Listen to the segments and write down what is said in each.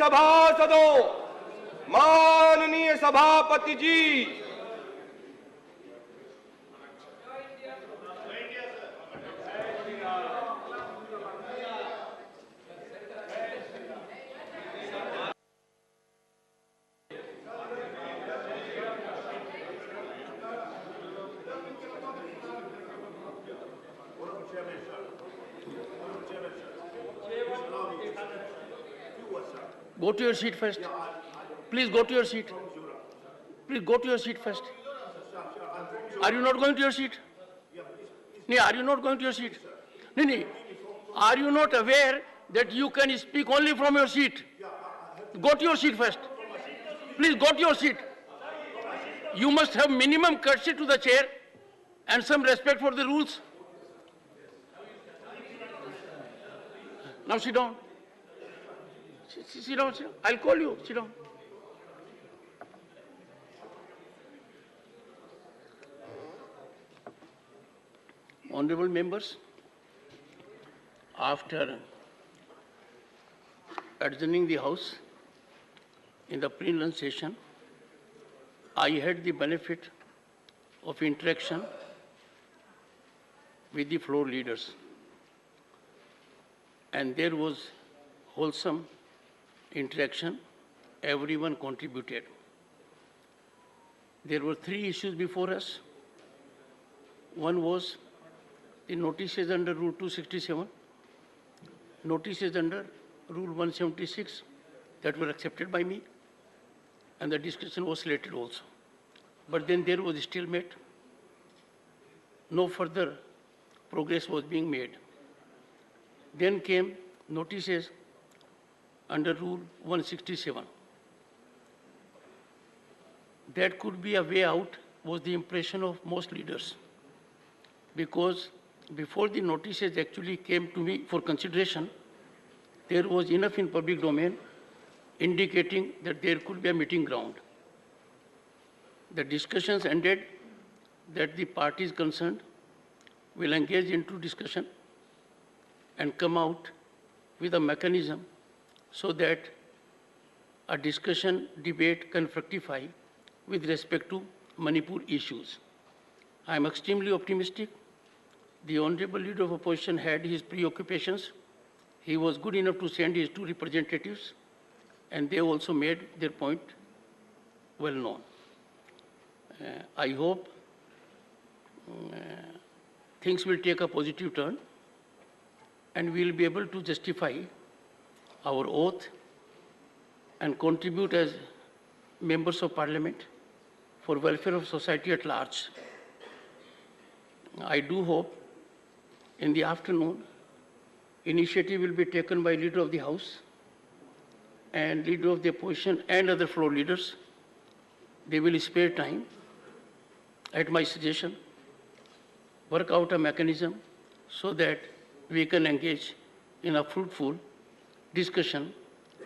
सभासदों, माननीय सभापति जी, Go to your seat first. Please go to your seat. Please go to your seat first. Are you not going to your seat? No, are you not going to your seat? No, no. Are you not aware that you can speak only from your seat? Go to your seat first. Please go to your seat. You must have minimum courtesy to the chair and some respect for the rules. Now sit down. Sit down, sit down. I'll call you. Sit down. Honorable members, after adjourning the House in the pre-lunch session, I had the benefit of interaction with the floor leaders, and there was wholesome interaction. Everyone contributed. There were 3 issues before us. One was the notices under Rule 267, notices under Rule 176 that were accepted by me, and the discussion was slated also. But then there was a stalemate. No further progress was being made. Then came notices under Rule 167. That could be a way out was the impression of most leaders, because before the notices actually came to me for consideration, there was enough in public domain indicating that there could be a meeting ground. The discussions ended that the parties concerned will engage into discussion and come out with a mechanism so that a discussion, debate can fructify with respect to Manipur issues. I am extremely optimistic. The Honorable Leader of Opposition had his preoccupations. He was good enough to send his 2 representatives, and they also made their point well known. I hope things will take a positive turn, and we will be able to justify our oath and contribute as members of Parliament for welfare of society at large. I do hope in the afternoon initiative will be taken by Leader of the House and Leader of the Opposition and other floor leaders. They will spare time, at my suggestion, work out a mechanism so that we can engage in a fruitful discussion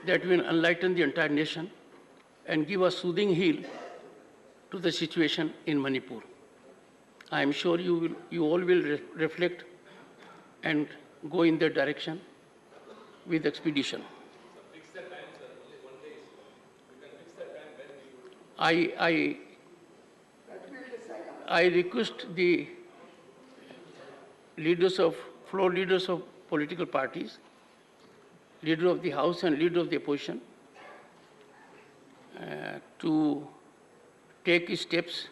that will enlighten the entire nation and give a soothing heel to the situation in Manipur. I am sure you all will reflect and go in that direction with expedition. Fix the time, sir. Only 1 day. You can fix the time when I request the floor leaders of political parties, Leader of the House and Leader of the Opposition, to take steps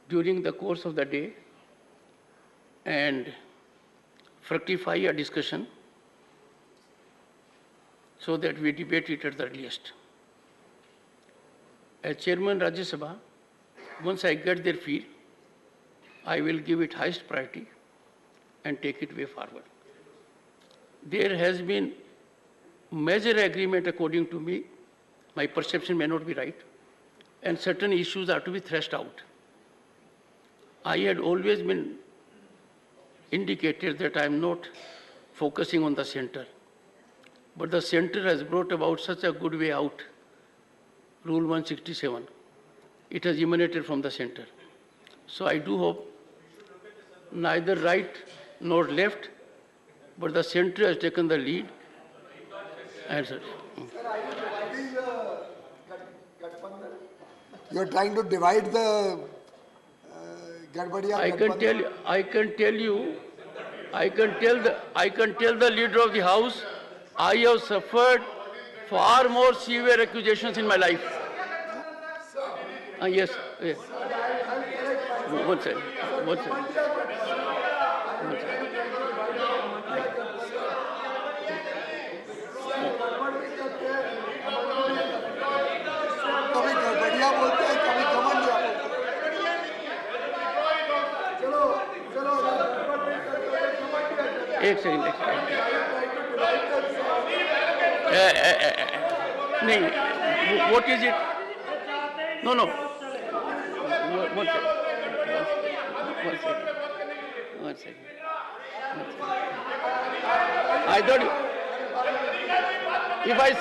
during the course of the day and fructify a discussion so that we debate it at the earliest. As Chairman Rajya Sabha, once I get their feel, I will give it highest priority and take it way forward. There has been major agreement according to me, my perception may not be right, and certain issues are to be thrashed out. I had always been indicated that I am not focusing on the center, but the center has brought about such a good way out, Rule 167. It has emanated from the center. So I do hope neither right nor left, but the center has taken the lead, answer. You are trying to divide the Gadbadiya. I can tell the leader of the house, I have suffered far more severe accusations in my life. Yes, yes. One second. कभी गड़बड़िया बोलते हैं, कभी घमंडिया बोलते हैं. एक second. नहीं, what is it? No. One second. I thought if I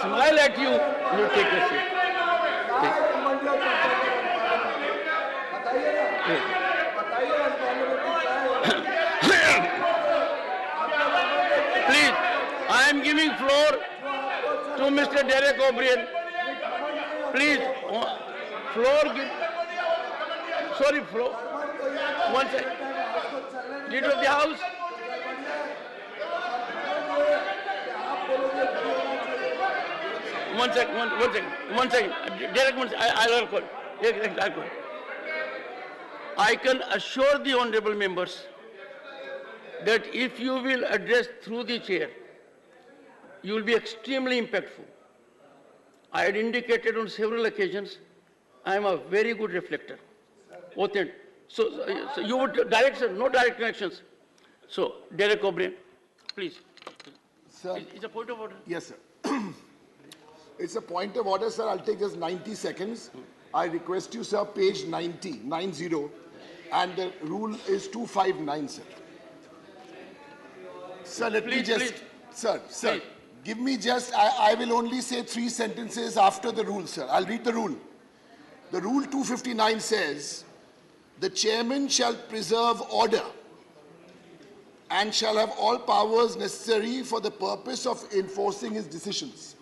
smile at you, you take a seat. Please, I am giving floor to Mr. Derek O'Brien. Please, floor. Floor. One second. Leader of the House. One second. Derek, I'll call. I can assure the honorable members that if you will address through the chair, you will be extremely impactful. I had indicated on several occasions, I am a very good reflector. Authentic. So you would direct, sir, no direct connections. So, Derek O'Brien, please. Sir. It's a point of order. Yes, sir. It's a point of order, sir. I'll take just 90 seconds. I request you, sir, page 90, and the rule is 259, sir. Sir, let me just, sir, Please. give me just, I will only say 3 sentences after the rule, sir. I'll read the rule. The rule 259 says, the chairman shall preserve order and shall have all powers necessary for the purpose of enforcing his decisions.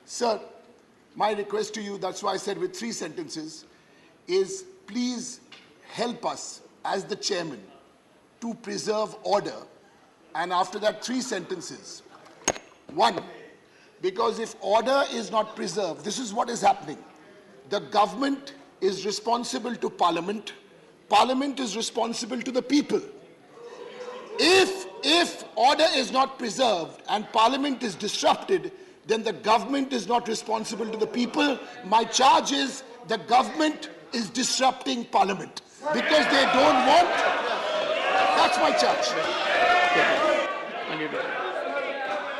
Sir, my request to you, that's why I said with 3 sentences, is please help us as the chairman to preserve order, and after that 3 sentences. 1, because if order is not preserved, this is what is happening. The government is responsible to Parliament. Parliament is responsible to the people. If order is not preserved and Parliament is disrupted, then the government is not responsible to the people. My charge is the government is disrupting Parliament because they don't want. That's my charge.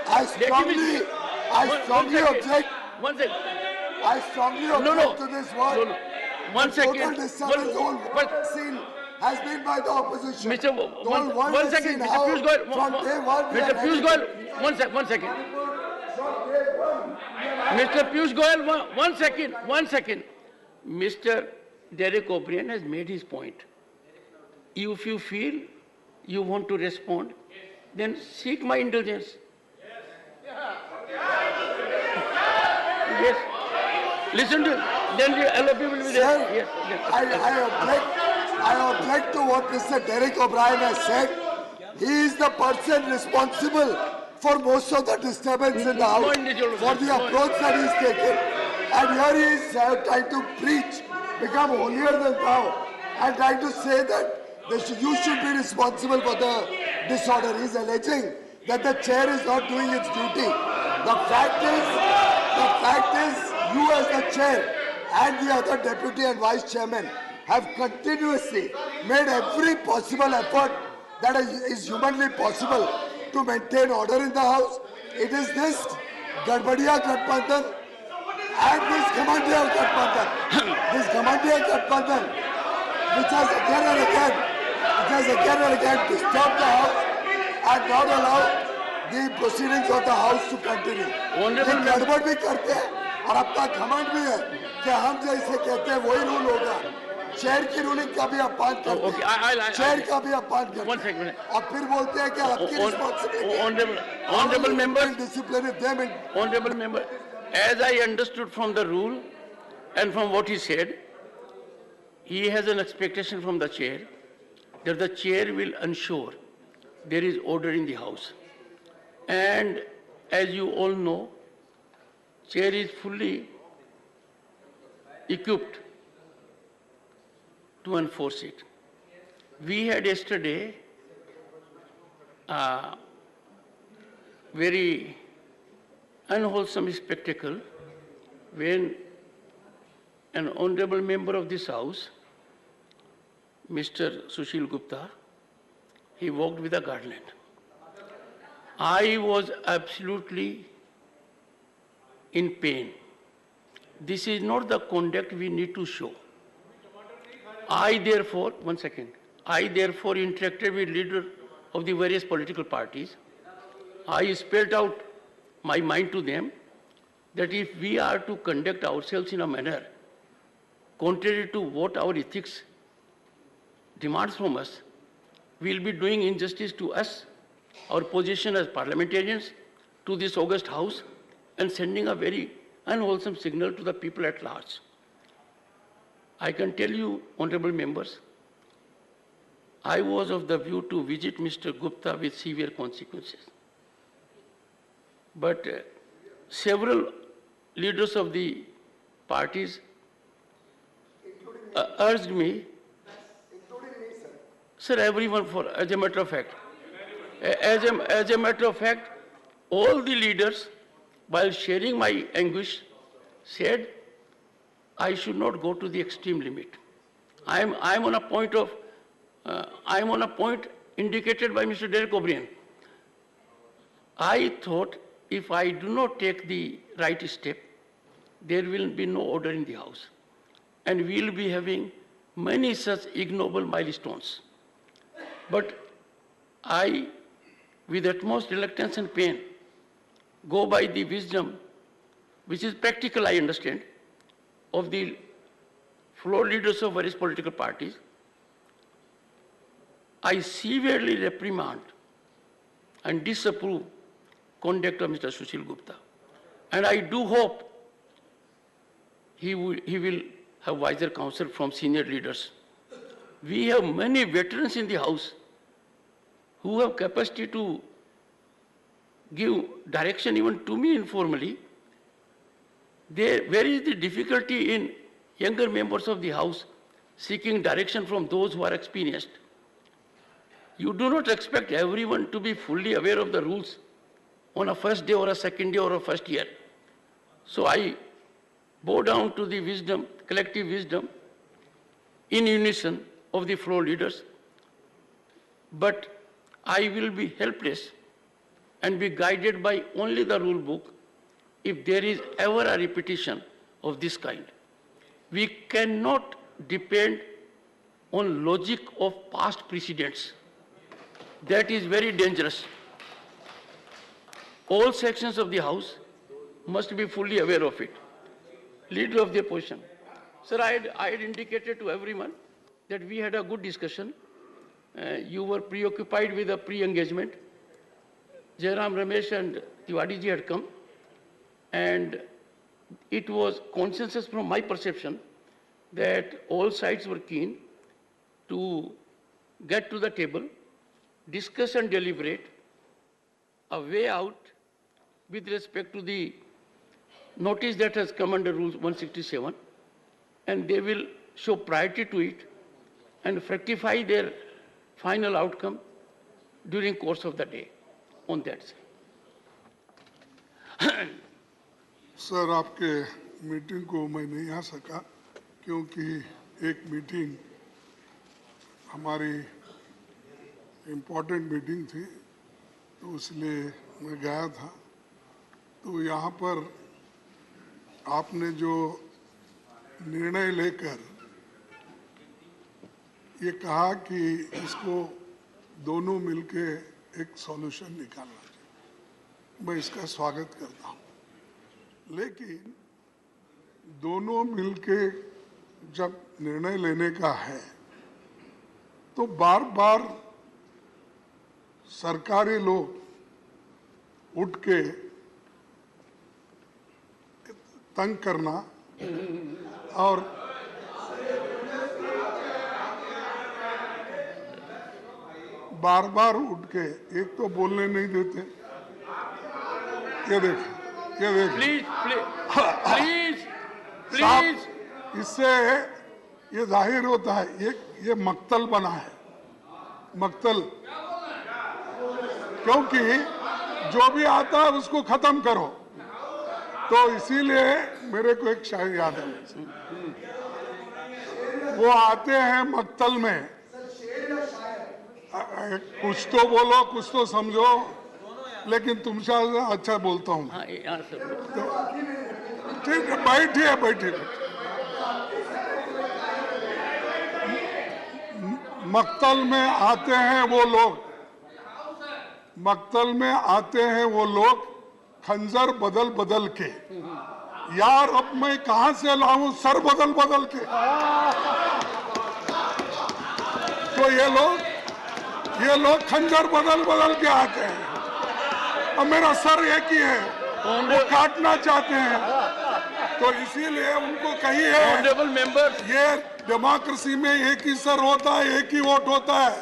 I strongly object. One second. I strongly object to this word. No. One second. Total disturbance, the whole scene has been by the opposition. Mr. One second. Mr. Piyush Goyal. Mr. Piyush Goyal. One second. Mr. Piyush Goyal. One second. Mr. Derek O'Brien has made his point. If you feel you want to respond, then seek my indulgence. Yes. Listen to, then the LOP will be there. Sir, Yes. I object to what Mr. Derek O'Brien has said. He is the person responsible for most of the disturbance in the House, for the approach that he is taking. And here he is trying to preach, become holier than thou, and trying to say that you should be responsible for the disorder. He is alleging that the chair is not doing its duty. The fact is, you as the chair and the other deputy and vice chairman have continuously made every possible effort that is humanly possible to maintain order in the House. It is this Gadbadiya Gadbandhan and this Ghamandiya Gadbandhan, which has again and again disturbed the House and not allowed the proceedings of the House to continue. ये गड़बड़ भी करते हैं और अपना घमंड भी है कि हम जैसे कहते हैं वही रूल होगा. चेयर की रूलिंग का भी अपमान करते Okay, हैं, चेयर का भी अपमान करते one second. हैं, और फिर बोलते हैं कि आपकी Honorable members, discipline them in honorable member, as I understood from the rule and from what he said, he has an expectation from the chair that the chair will ensure there is order in the house. And as you all know, chair is fully equipped to enforce it. We had yesterday a very unwholesome spectacle when an honorable member of this house, Mr. Sushil Gupta, he walked with a garland. I was absolutely in pain. This is not the conduct we need to show. I therefore interacted with leaders of the various political parties. I spelled out my mind to them that if we are to conduct ourselves in a manner contrary to what our ethics demands from us, we will be doing injustice to us, our position as parliamentarians, to this august house, and sending a very unwholesome signal to the people at large. I can tell you, honorable members, I was of the view to visit Mr. Gupta with severe consequences. But several leaders of the parties urged me, sir, everyone, for as a matter of fact, all the leaders, while sharing my anguish, said I should not go to the extreme limit. I'm on a point indicated by Mr. Derek O'Brien. I thought if I do not take the right step, there will be no order in the house, and we will be having many such ignoble milestones. But I, with utmost reluctance and pain, go by the wisdom, which is practical, I understand, of the floor leaders of various political parties. I severely reprimand and disapprove conduct of Mr. Sushil Gupta. And I do hope he will have wiser counsel from senior leaders. We have many veterans in the house who have capacity to give direction even to me informally. Where is the difficulty in younger members of the house seeking direction from those who are experienced? You do not expect everyone to be fully aware of the rules on a first day or a second day or a first year. So I bow down to the wisdom, collective wisdom, in unison of the floor leaders, but I will be helpless and be guided by only the rule book if there is ever a repetition of this kind. We cannot depend on logic of past precedents. That is very dangerous. All sections of the House must be fully aware of it. Leader of the opposition. Sir, I had indicated to everyone that we had a good discussion. You were preoccupied with a pre-engagement. Jairam Ramesh and Tiwari ji had come, and it was consensus from my perception that all sides were keen to get to the table, discuss and deliberate a way out with respect to the notice that has come under Rule 167, and they will show priority to it and fructify their final outcome during course of the day on that side. Sir, आपके meeting को मैं नहीं आ सका क्योंकि एक meeting हमारी important meeting थी, तो इसलिए मैं गया था। तो यहाँ पर आपने जो निर्णय लेकर ये कहा कि इसको दोनों मिलके एक सॉल्यूशन निकालना चाहिए, मैं इसका स्वागत करता हूँ। लेकिन दोनों मिलके जब निर्णय लेने का है तो बार बार सरकारी लोग उठ के तंग करना और बार बार उठ के एक तो बोलने नहीं देते। ये देख प्लीज प्लीज साहब, इससे ये जाहिर होता है ये मक्तल बना है, मक्तल, क्योंकि जो भी आता है उसको खत्म करो। तो इसीलिए मेरे को एक शायर याद है, वो आते हैं मक्तल में, कुछ तो बोलो कुछ तो समझो, लेकिन तुमसे अच्छा बोलता हूँ। ठीक है, बैठिए। मक्तल में आते हैं वो लोग, मक्तल में आते हैं वो लोग खंजर बदल बदल के। यार अब मैं कहां से लाऊं सर बदल बदल के? तो ये लोग खंजर बदल बदल के आते हैं और मेरा सर एक ही है, वो काटना चाहते हैं। तो इसीलिए उनको कहिए, ऑनरेबल मेंबर, ये डेमोक्रेसी में एक ही सर होता है, एक ही वोट होता है,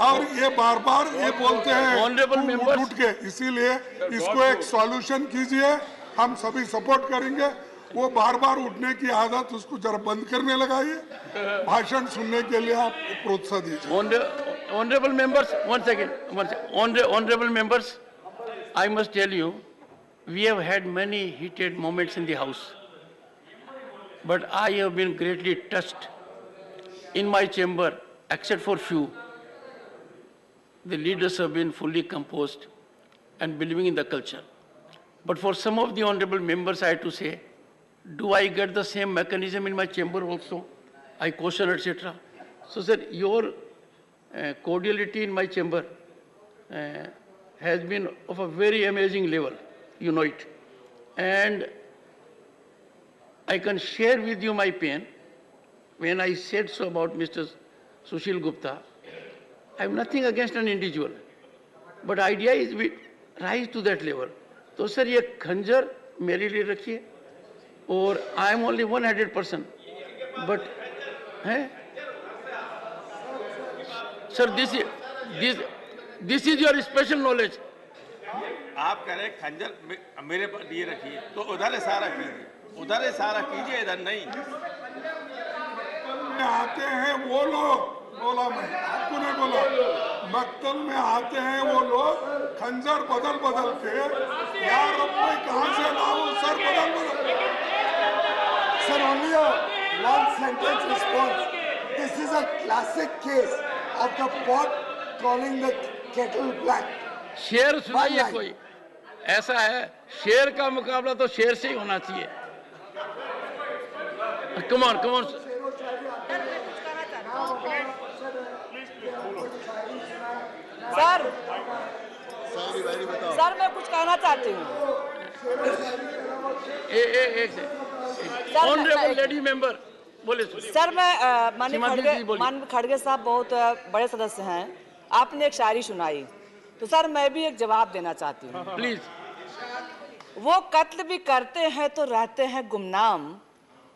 और ये बार बार ये बोलते हैं ऑनरेबल मेंबर उठ के। इसीलिए इसको एक सॉल्यूशन कीजिए, हम सभी सपोर्ट करेंगे। वो बार बार उठने की आदत उसको जरा बंद करने लगाइए, भाषण सुनने के लिए आप प्रोत्साहन दीजिए। Honourable members, one second. Honorable members, I must tell you, we have had many heated moments in the House, but I have been greatly touched in my chamber, except for few. The leaders have been fully composed and believing in the culture. But for some of the honorable members, I have to say, do I get the same mechanism in my chamber also? I question, etc. So, sir, your cordiality in my chamber has been of a very amazing level, you know it. And I can share with you my pain when I said so about Mr. Sushil Gupta. I have nothing against an individual, but idea is we rise to that level. तो sir ये खंजर मेरे लिए रखिए, और I am only 100 person, but है sir this is your special knowledge. आप कह रहे हैं खंजर मेरे पर दिए रखिए, तो उधर इशारा कीजिए, उधर इशारा कीजिए, इधर नहीं। आते हैं वो लोग, बोला मैं, आपको नहीं बोला, मक्तल में आते हैं वो लोग खंजर बदल बदल के। यार अब मैं कहां से लाऊं सर बदल बदल। Sir, only a one sentence response. This is a classic case of the pot calling the kettle black. शेर सुनाइए कोई, ऐसा है शेर का मुकाबला तो शेर से ही होना चाहिए। कम ऑन सर मैं कुछ कहना चाहती हूँ। ऑनरेबल लेडी मेंबर बोले। सर मैं माननीय खड़गे साहब बहुत बड़े सदस्य हैं, आपने एक शायरी सुनाई, तो सर मैं भी एक जवाब देना चाहती हूँ। प्लीज। वो कत्ल भी करते हैं तो रहते हैं गुमनाम,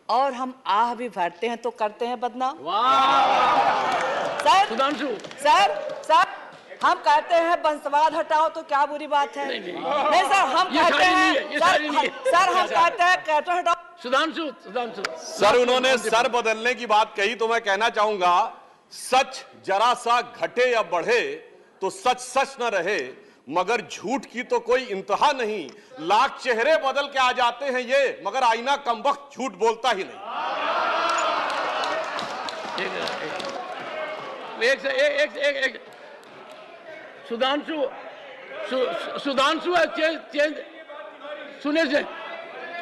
और हम आह भी भरते हैं तो करते हैं बदनाम। सर सुधांशु सर हम कहते हैं वंशवाद हटाओ तो क्या बुरी बात है? नहीं सर, हम कहते हैं सर हम कहते हैं कैटो हटाओ। सुधांशु सर, उन्होंने सर बदलने की बात कही, तो मैं कहना चाहूंगा सच जरा सा घटे या बढ़े तो सच सच न रहे, मगर झूठ की तो कोई इंतहा नहीं। लाख चेहरे बदल के आ जाते हैं ये, मगर आईना कमबख्त झूठ बोलता ही नहीं। एक सुधांशु चेंज सुने से,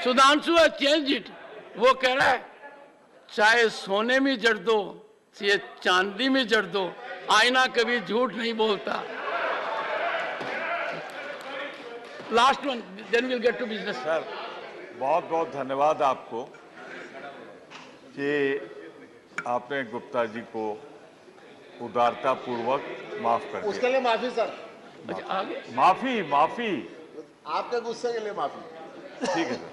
सुधांशु है चेंज इट। वो कह रहा है चाहे सोने में जड़ दो, चाहे चांदी में जड़ दो, आईना कभी झूठ नहीं बोलता। Last one, then will get to business. Sir बहुत बहुत धन्यवाद आपको। कि आपने गुप्ता जी को उदारता पूर्वक माफ कर दिया। उसके लिए माफी सर। माफी आपके गुस्से के लिए माफी। ठीक है सर,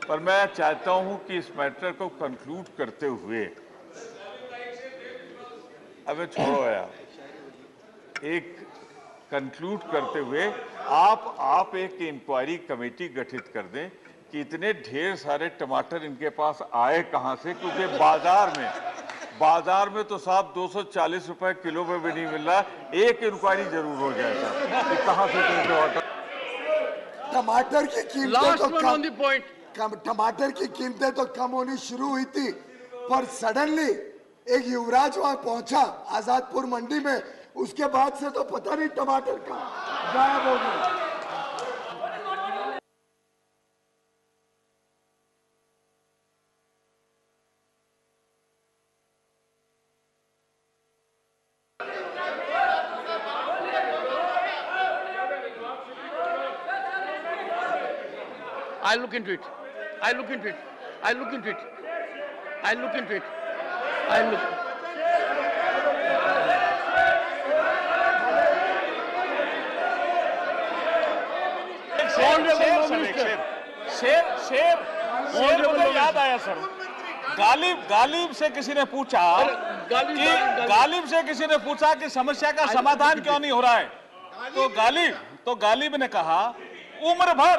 पर मैं चाहता हूं कि इस मैटर को कंक्लूड करते हुए, अबे छोड़ो यार, एक कंक्लूड करते हुए आप एक इंक्वायरी कमेटी गठित कर दें कि इतने ढेर सारे टमाटर इनके पास आए कहां से, क्योंकि बाजार में तो साहब 240 रुपए किलो में भी नहीं मिल रहा। एक इंक्वायरी जरूर हो जाए साहब कि कहां से टमाटर की कीमतें तो टमाटर की कीमतें तो कम होनी शुरू हुई थी, पर सडनली एक युवराज वहां पहुंचा आजादपुर मंडी में, उसके बाद से तो पता नहीं टमाटर का गायब हो गया। I'll look into it. I'll look into it. I'll look into it. I'll look into it. I'll look. शेर मुझे याद आया सर। गालिब से किसी ने पूछा कि समस्या का समाधान क्यों नहीं हो रहा है, तो गालिब ने कहा उम्र भर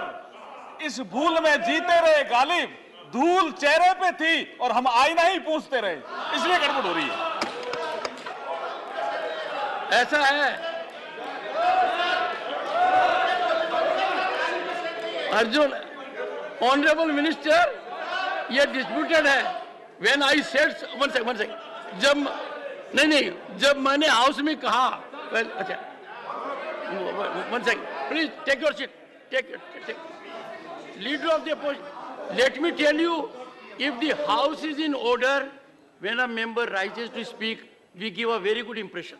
इस भूल में जीते रहे गालिब, धूल चेहरे पे थी और हम आईना ही पूछते रहे, इसलिए गड़बड़ हो रही है। ऐसा है अर्जुन, ऑनरेबल मिनिस्टर, ये डिस्प्यूटेड है। When I said, one second, जब मैंने हाउस में कहा, अच्छा one second please, take your seat, take leader of the opposition. Let me tell you, if the house is in order, when a member rises to speak, we give a very good impression.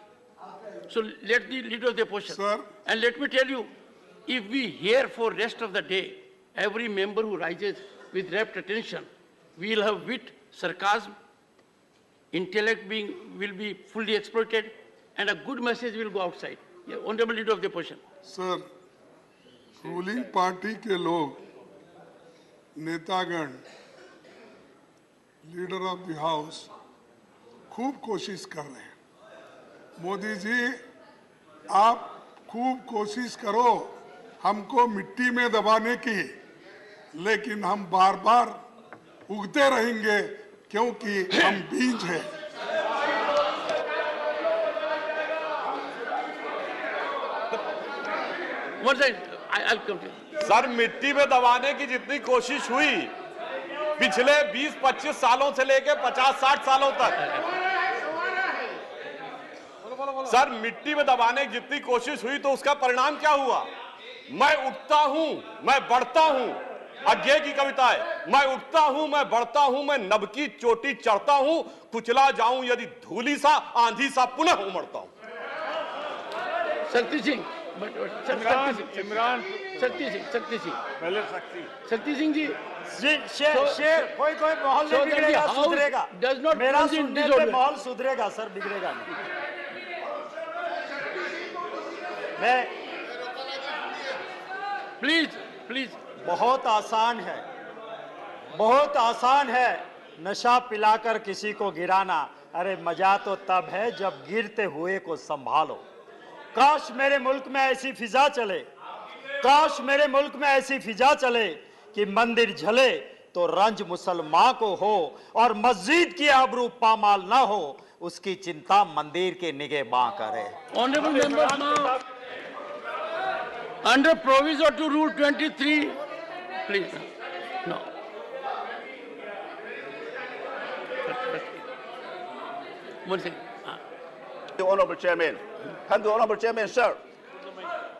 So let the leader of the opposition. Sir. And let me tell you, if we hear for rest of the day, every member who rises with rapt attention, we will have wit, sarcasm, intellect will be fully exploited, and a good message will go outside. Yeah, Honorable Leader of the opposition. Sir, ruling party के लोग, नेतागण, leader of the house खूब कोशिश कर रहे हैं। मोदी जी, आप खूब कोशिश करो हमको मिट्टी में दबाने की, लेकिन हम बार बार उगते रहेंगे क्योंकि हम बीज हैं। I'll come to you. Sir, मिट्टी में दबाने की जितनी कोशिश हुई पिछले 20-25 सालों से लेकर 50-60 सालों तक, सर मिट्टी में दबाने की जितनी कोशिश हुई तो उसका परिणाम क्या हुआ? मैं उठता हूं, मैं बढ़ता हूं, अज्ञे की कविता है, मैं उठता हूं, मैं बढ़ता हूं, मैं नभ की चोटी चढ़ता हूं, कुचला जाऊं यदि धूली सा, आंधी सा पुनः उमड़ता हूं। शक्ति सिंह, शक्ति सिंह जी, शेर कोई माहौल नहीं बिगड़ेगा, सुधरेगा। मेरा सुनने पे माहौल सुधरेगा सर, बिगड़ेगा नहीं। मैं प्लीज बहुत आसान है नशा पिलाकर किसी को गिराना। अरे मजा तो तब है जब गिरते हुए को संभालो। काश मेरे मुल्क में ऐसी फिजा चले, काश मेरे मुल्क में ऐसी फिजा चले कि मंदिर झले तो रंज मुसलमान को हो और मस्जिद की आबरू पामाल ना हो, उसकी चिंता मंदिर के निगहबां करे। Honourable members, now under provision to rule 23, please no. One second. The Honorable Chairman. Can the Honorable Chairman, sir?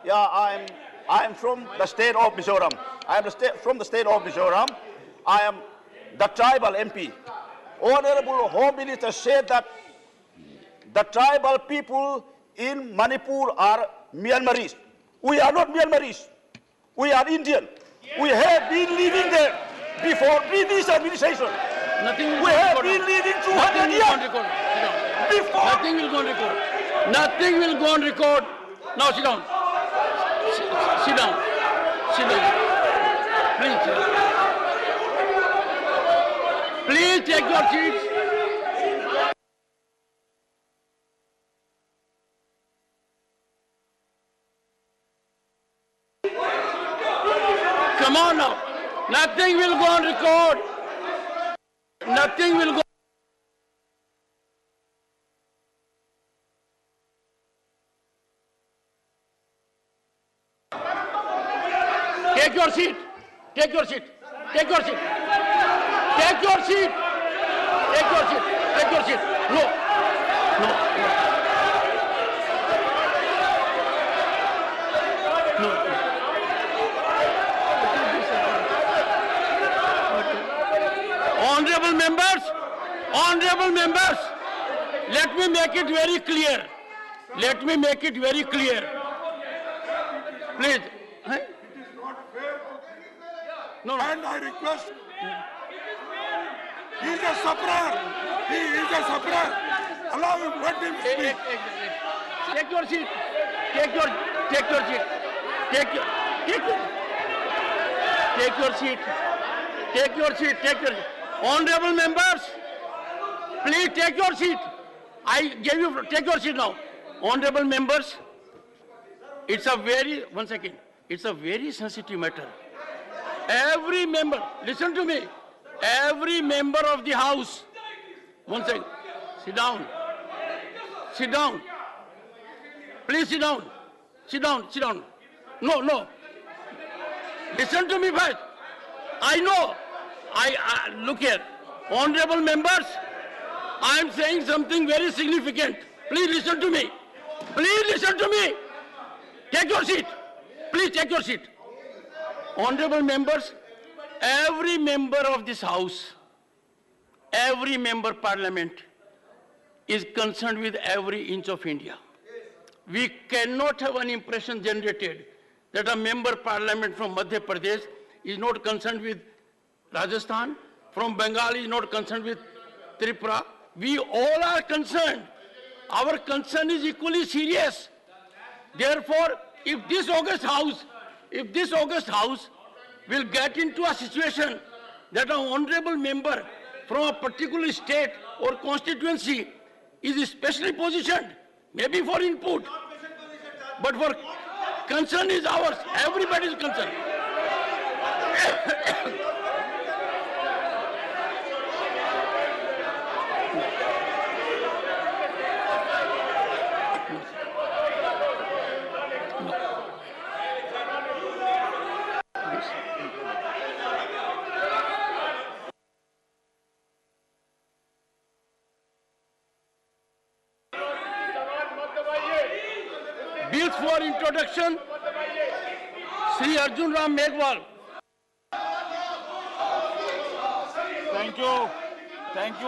Yeah, I am from the state of Mizoram. From the state of Mizoram. I am the tribal MP. Honorable Home Minister said that the tribal people in Manipur are Myanmaris. We are not Myanmaris. We are Indian. We have been living there before British administration. Nothing will We go on have record been now. leading 200 Nothing will go on years. record. Sit down. Before Nothing will go on record. Nothing will go on record. Now sit down. Sit down. Sit down. Please sit down. Please take your seats. Come on now. Nothing will go on record. Nothing will go. Take your seat. Take your seat. Take your seat. Take your seat. Take your seat. Take your seat. No. No. No. Honorable members, let me make it very clear. Let me make it very clear. Please. Huh? No, no. And I request, he is a sufferer. He is a sufferer. Allow him, let him speak. Take your seat. Take your seat. Take your seat. Take your seat. Honorable members, please take your seat. I gave you, take your seat now. Honorable members, it's a very sensitive matter. Every member, listen to me. Every member of the House, one second, sit down. Sit down. Please sit down. Sit down. Sit down. No, no. Listen to me first. I know. Look here. Honorable members, I am saying something very significant. Please listen to me. Please listen to me. Take your seat. Please take your seat. Honorable members, every member of this House, every member Parliament is concerned with every inch of India. We cannot have an impression generated that a member Parliament from Madhya Pradesh is not concerned with Rajasthan, from Bengal is not concerned with Tripura. We all are concerned. Our concern is equally serious. Therefore, if this August House will get into a situation that an honorable member from a particular state or constituency is specially positioned, maybe for input, but for concern is ours, everybody's concern. Bills for introduction, Sri Arjun Ram Meghwal. Thank you. Thank you.